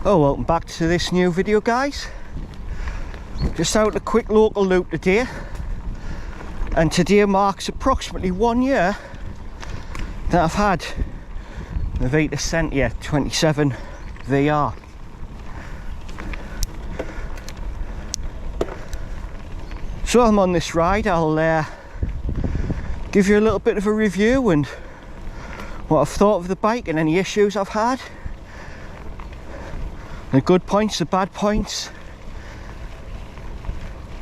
Oh, welcome back to this new video, guys. Just out a quick local loop today, and today marks approximately 1 year that I've had the Vitus Sentier 27 VR. So while I'm on this ride, I'll give you a little bit of a review and what I've thought of the bike and any issues I've had. The good points, the bad points,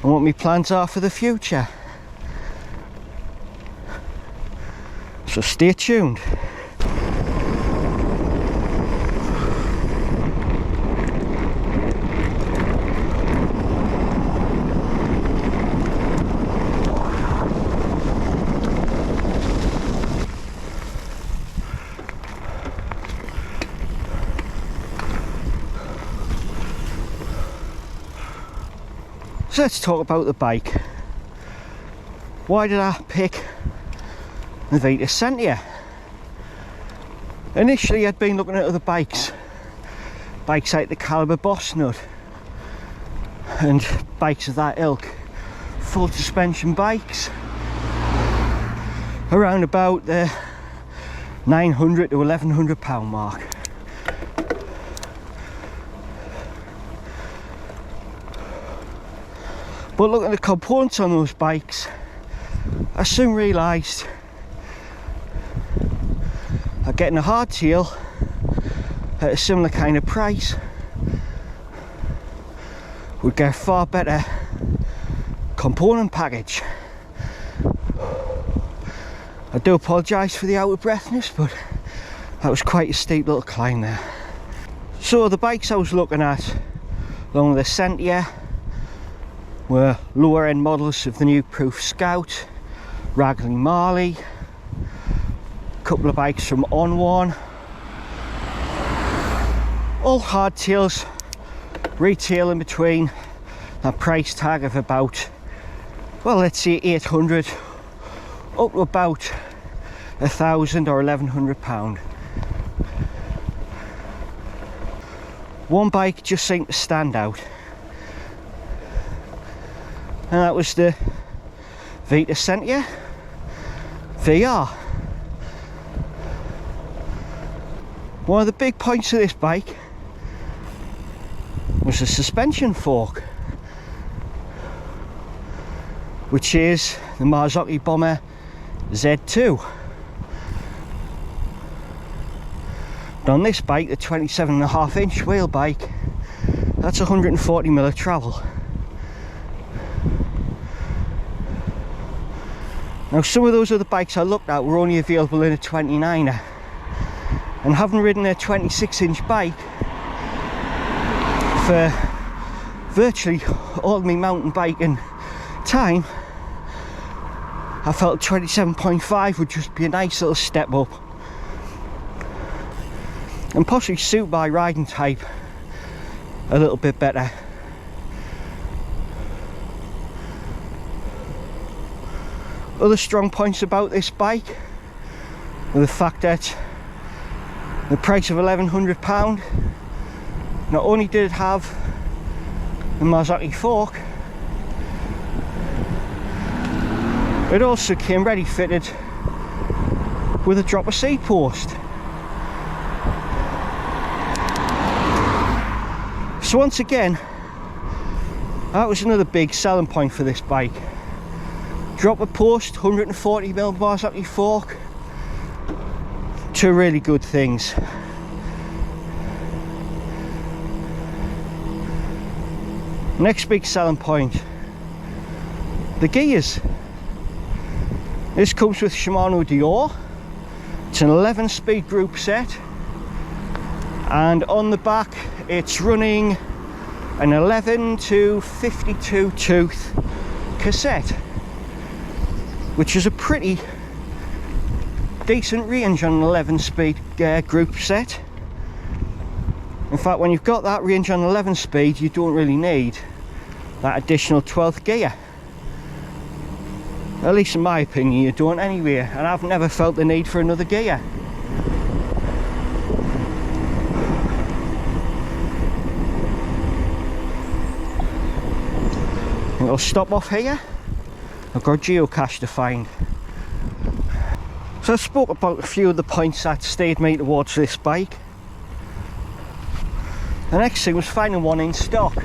and what my plans are for the future. So stay tuned. So let's talk about the bike. Why did I pick the Vitus Sentier? Initially I'd been looking at other bikes like the Caliber Boss Nut and bikes of that ilk, full suspension bikes around about the 900 to 1100 pound mark. But looking at the components on those bikes, I soon realised that getting a hardtail at a similar kind of price would get a far better component package. I do apologise for the out of breathness, but that was quite a steep little climb there. So the bikes I was looking at along with the Sentier were lower end models of the new Proof Scout, Ragley Marley, a couple of bikes from On One, all hardtails, retail in between that price tag of about, well, let's say 800 up to about 1,000 or 1,100 pound. One bike just seemed to stand out, and that was the Vitus Sentier VR. One of the big points of this bike was the suspension fork, which is the Marzocchi Bomber Z2. And on this bike, the 27.5-inch wheel bike, that's 140mm of travel. Now some of those other bikes I looked at were only available in a 29er, and having ridden a 26-inch bike for virtually all my mountain biking time, I felt 27.5 would just be a nice little step up and possibly suit my riding type a little bit better. Other strong points about this bike are the fact that the price of £1,100, not only did it have the Marzocchi fork, it also came ready fitted with a dropper seat post. So once again, that was another big selling point for this bike. Dropper post, 140mm Marzocchi fork, two really good things. Next big selling point, the gears. This comes with Shimano Dior. It's an 11-speed group set, and on the back it's running an 11 to 52 tooth cassette, which is a pretty decent range on an 11-speed group set. In fact, when you've got that range on 11 speed, you don't really need that additional 12th gear. At least in my opinion, you don't anyway, and I've never felt the need for another gear. I'll stop off here. I've got geocache to find. So I spoke about a few of the points that steered me towards this bike. The next thing was finding one in stock.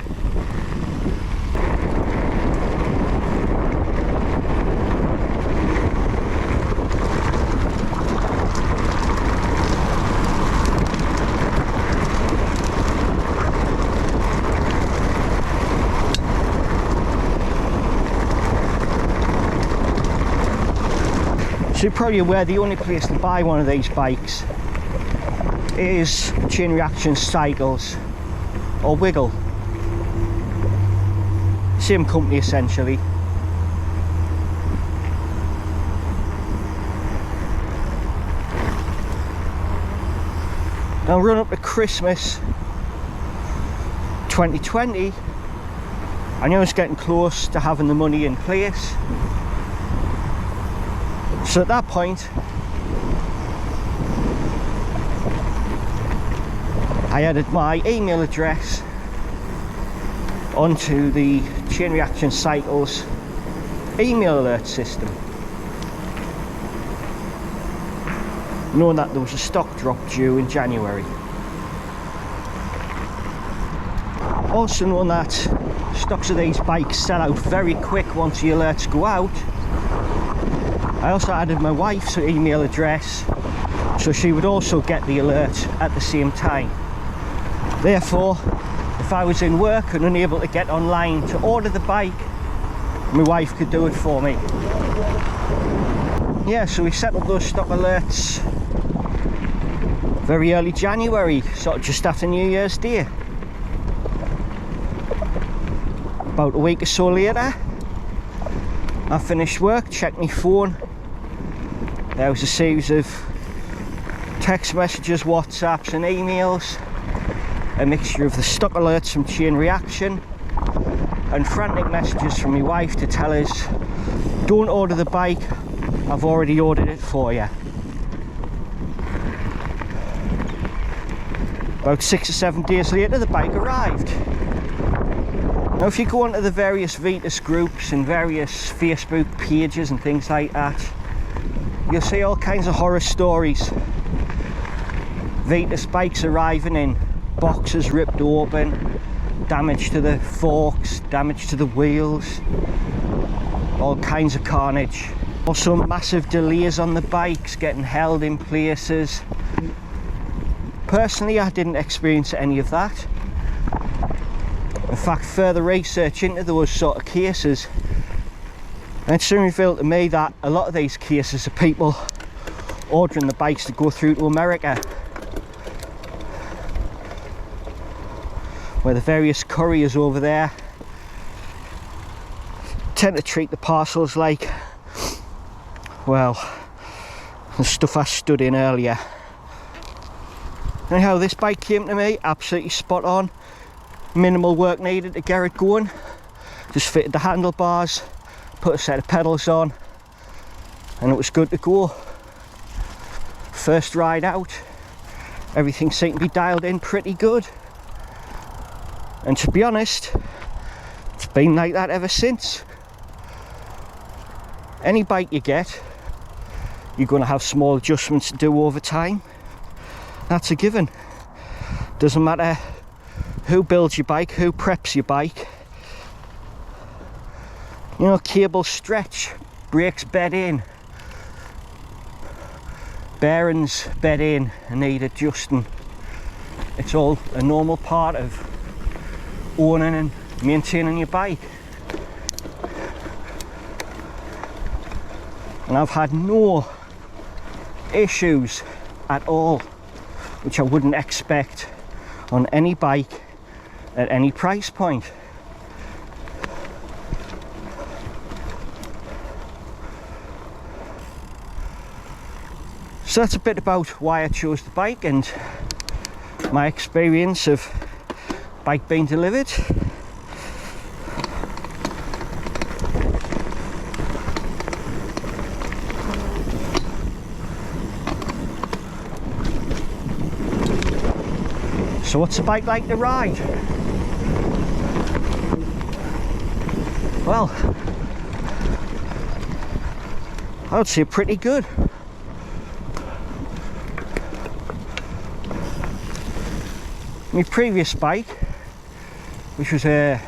So you're probably aware the only place to buy one of these bikes is Chain Reaction Cycles or Wiggle. Same company essentially. Now run up to Christmas 2020, I knew I was getting close to having the money in place. So at that point, I added my email address onto the Chain Reaction Cycles email alert system, knowing that there was a stock drop due in January. Also knowing that stocks of these bikes sell out very quick once the alerts go out, I also added my wife's email address so she would also get the alert at the same time. Therefore, if I was in work and unable to get online to order the bike, my wife could do it for me. Yeah, so we set up those stock alerts very early January, sort of just after New Year's Day. About a week or so later, I finished work, checked my phone. There was a series of text messages, WhatsApps and emails, a mixture of the stock alerts from Chain Reaction and frantic messages from my wife to tell us, don't order the bike, I've already ordered it for you. About 6 or 7 days later, the bike arrived. Now if you go onto the various Vitus groups and various Facebook pages and things like that, you'll see all kinds of horror stories. Vitus bikes arriving in boxes ripped open, damage to the forks, damage to the wheels, all kinds of carnage. Also massive delays on the bikes, getting held in places. Personally, I didn't experience any of that. In fact, further research into those sort of cases, and it soon revealed to me that a lot of these cases are people ordering the bikes to go through to America, where the various couriers over there tend to treat the parcels like, well, the stuff I stood in earlier. Anyhow, this bike came to me absolutely spot on. Minimal work needed to get it going. Just fitted the handlebars, put a set of pedals on, and it was good to go. First ride out, everything seemed to be dialed in pretty good. And to be honest, it's been like that ever since. Any bike you get, you're going to have small adjustments to do over time. That's a given. Doesn't matter who builds your bike, who preps your bike. You know, cables stretch, brakes bed in, bearings bed in and need adjusting. It's all a normal part of owning and maintaining your bike. And I've had no issues at all, which I wouldn't expect on any bike at any price point. So that's a bit about why I chose the bike and my experience of bike being delivered. So what's the bike like to ride? well, I would say pretty good. My previous bike, which was a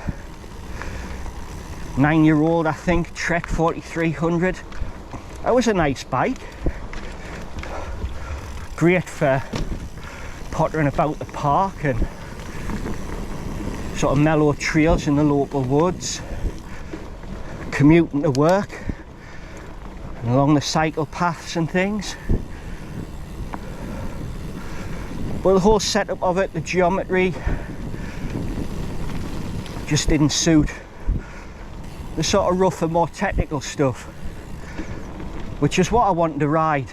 9-year-old, I think, Trek 4300, that was a nice bike. Great for pottering about the park and sort of mellow trails in the local woods, commuting to work and along the cycle paths and things. But the whole setup of it, the geometry, just didn't suit the sort of rougher, more technical stuff, which is what I wanted to ride.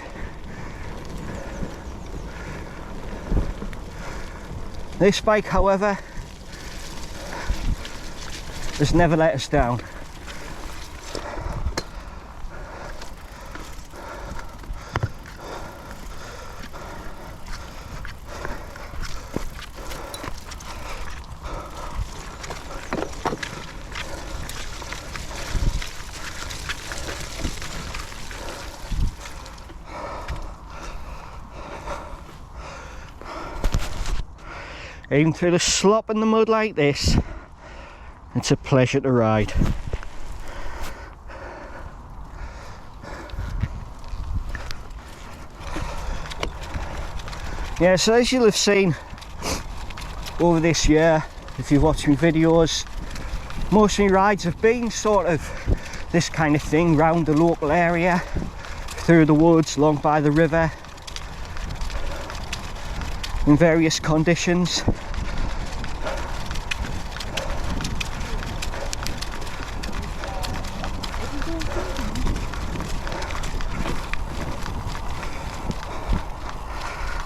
This bike, however, has never let us down. Even through the slop in the mud like this, it's a pleasure to ride. Yeah, so as you'll have seen over this year, if you've watched my videos, most of my rides have been sort of this kind of thing, round the local area, through the woods, along by the river, in various conditions.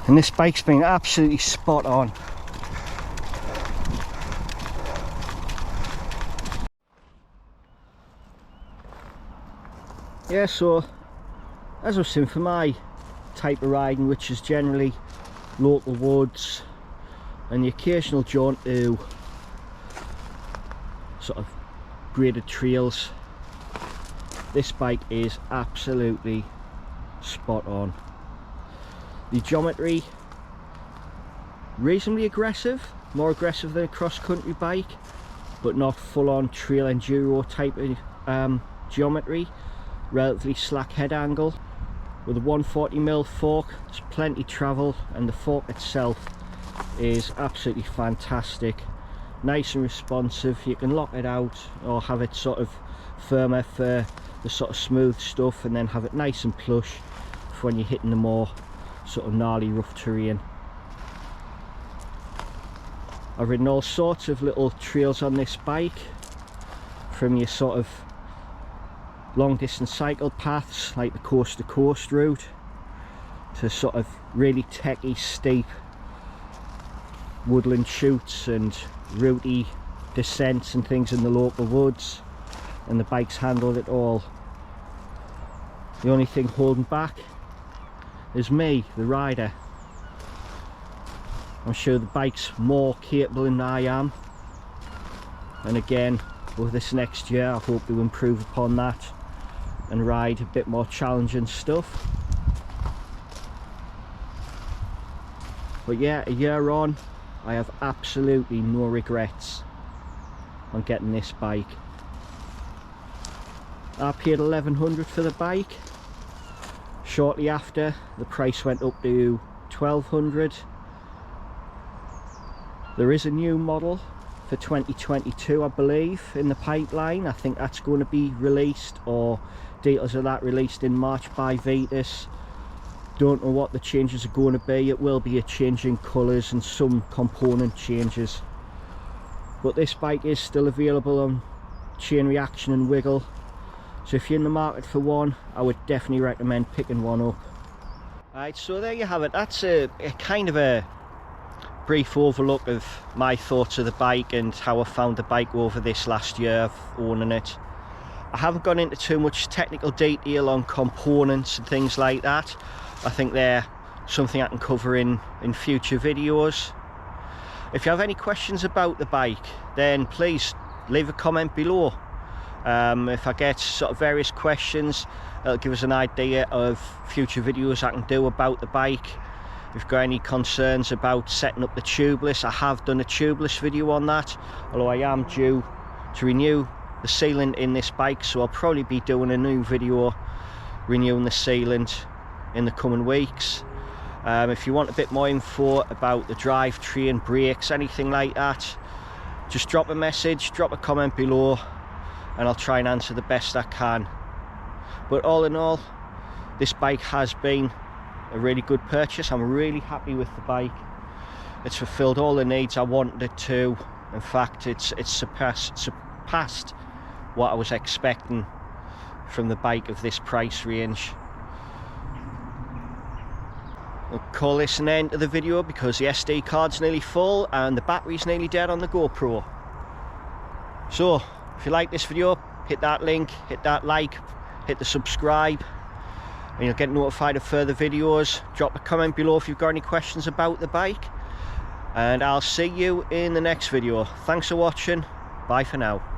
And this bike's been absolutely spot on. Yeah, so as I was saying, for my type of riding, which is generally local woods and the occasional jaunt to sort of graded trails, this bike is absolutely spot on. The geometry, reasonably aggressive, more aggressive than a cross-country bike, but not full-on trail enduro type of geometry. Relatively slack head angle. With a 140mm fork, there's plenty travel, and the fork itself is absolutely fantastic. Nice and responsive. You can lock it out or have it sort of firmer for the sort of smooth stuff, and then have it nice and plush for when you're hitting the more sort of gnarly rough terrain. I've ridden all sorts of little trails on this bike, from your sort of long distance cycle paths like the coast to coast route, to sort of really techy steep woodland chutes and rooty descents and things in the local woods, and the bike's handled it all. The only thing holding back is me, the rider. I'm sure the bike's more capable than I am, and again, with this next year I hope to improve upon that and ride a bit more challenging stuff. But yeah, a year on, I have absolutely no regrets on getting this bike. I paid $1,100 for the bike. Shortly after, the price went up to $1,200. There is a new model for 2022, I believe, in the pipeline. I think that's going to be released, or details of that released in March by Vitus. Don't know what the changes are going to be. It will be a change in colours and some component changes. But this bike is still available on Chain Reaction and Wiggle. So if you're in the market for one, I would definitely recommend picking one up. Alright, so there you have it. That's a kind of a brief overlook of my thoughts of the bike and how I found the bike over this last year of owning it. I haven't gone into too much technical detail on components and things like that. I think they're something I can cover in future videos. If you have any questions about the bike, then please leave a comment below. If I get sort of various questions, it'll give us an idea of future videos I can do about the bike. If you've got any concerns about setting up the tubeless, I have done a tubeless video on that, although I am due to renew the sealant in this bike, so I'll probably be doing a new video renewing the sealant in the coming weeks. If you want a bit more info about the drivetrain, brakes, anything like that, just drop a message, drop a comment below, and I'll try and answer the best I can. But all in all, this bike has been a really good purchase. I'm really happy with the bike. It's fulfilled all the needs I wanted it to. In fact, it's surpassed what I was expecting from the bike of this price range. I'll call this an end to the video because the SD card's nearly full and the battery's nearly dead on the GoPro. So if you like this video, hit that link, hit that like, hit the subscribe, and you'll get notified of further videos. Drop a comment below if you've got any questions about the bike, and I'll see you in the next video. Thanks for watching. Bye for now.